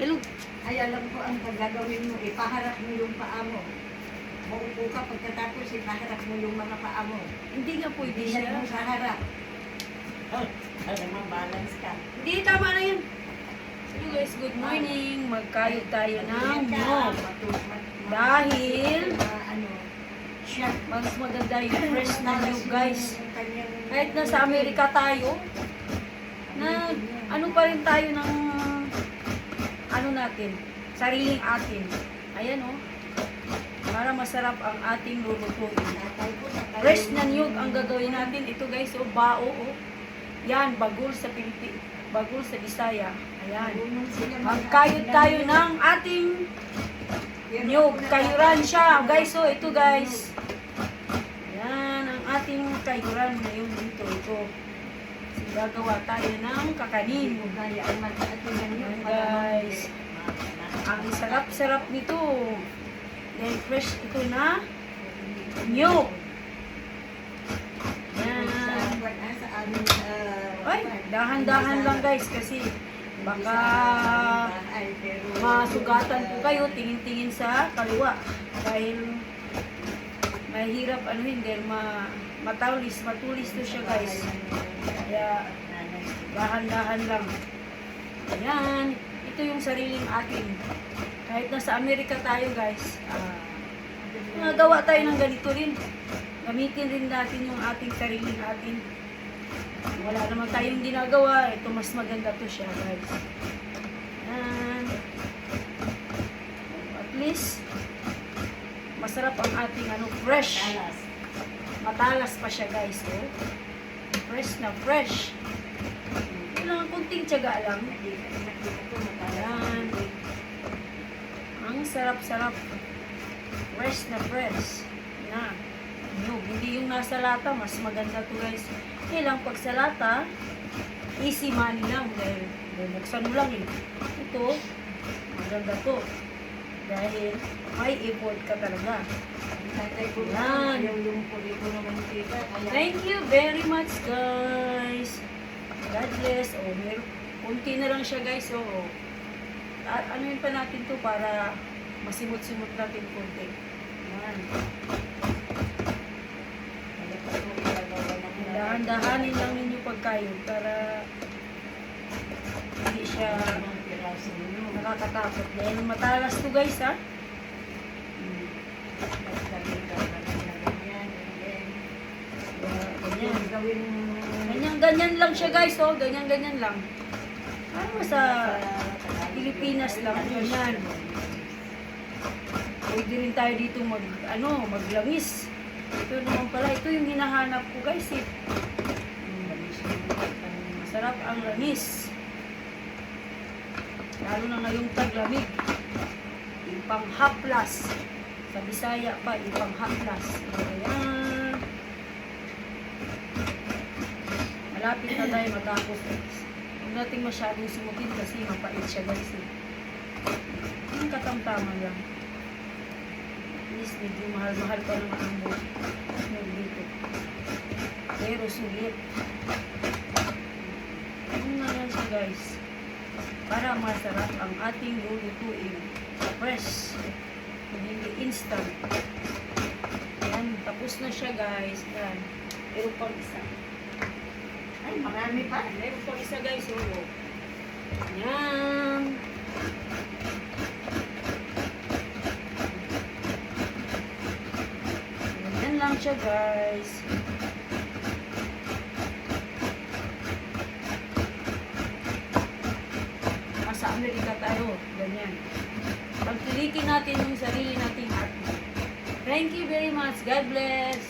Ilog. Ay, alam ko ang gagawin mo, ipaharap mo yung paa mo. Maupo ka pagkatapos, ipaharap mo yung mga paa mo. Hindi nga pwede Iyan siya. mo sa harap. Oh, alam mo, balance ka. Hindi, tama na yun. So guys, good morning. Magkayod tayo ng nyog. Dahil ano, siya. mas maganda yung fresh na nyog, guys. Kahit nasa Amerika tayo, na ano pa rin tayo ng ano natin, sariling atin. Ayan oh. Para masarap ang ating lulutuin. Fresh na nyog ang gagawin natin. Ito guys, oh, bao oh. Yan, bagul sa Pilipinas, bagul sa Bisaya. Ayan. Magkayod tayo ng ating nyog. Kayuran siya. Guys, oh, ito guys. Ayan, ang ating kayuran ngayon dito. Ito. Gagawa tayo ng kakanin. Ayan, guys. Ang sarap-sarap nito. Dahil fresh ito na nyog. Ayan. Ay, dahan-dahan lang guys kasi baka masugatan po kayo, tingin-tingin sa kaliwa. Dahil mahirap dahil matulis to siya guys. Kaya dahan-dahan lang. Ayan, ito yung sariling atin. Kahit nasa Amerika tayo guys, nagawa tayo ng ganito rin. Gamitin rin natin yung ating sariling atin. Wala naman tayong ginagawa, ito mas maganda to siya guys. Ayan. At least, masarap ang ating fresh. Matalas pa siya guys. Oh. Fresh na fresh. Kailangan kunting tiyaga lang. Ayan. Ang sarap-sarap. Fresh na fresh. Na. Nyog. Hindi yung nasa lata, mas maganda to guys. Kailang pag sa lata, easy money lang. Dahil bubuksan mo lang eh. Ito, maganda to. Dahil may effort ka talaga. Yan. Thank you very much guys. God bless. Oh, kunti na lang siya guys. Oh. Ano yun pa natin to para masimot-simot natin kunti. Yan. Dahan-dahanin lang ninyo pagkayo para hindi siya nakakatakot. Dahil matalas to guys ha. Ganyan lang siya guys, oh. Ganyan lang. Ano sa Pilipinas lang, ganyan. Pwede rin tayo dito maglangis. Ito naman pala, ito yung hinahanap ko guys eh. Masarap ang langis. Lalo na ngayong taglamig. Yung pang-haplas. Sa Bisaya pa, yung pang-haplas. Ayan. Malapit na tayo matapos guys. Huwag natin masyadong sumukin kasi mapait siya guys eh. Yung katamtaman lang. At least medyo mahal-mahal pa naman ang buhay dito. Pero sulit. Ano na yan siya guys. Para masarap ang ating lulutuin. Fresh. Hindi instant. Yan. Tapos na siya guys. Yan. Pero pang isa. Ay, marami pa. Meron pang isa guys. Oh. Yan. Yan lang siya guys. Sa Amerika tayo. Ganyan. Pagtilikin natin yung sarili nating art. Thank you very much. God bless.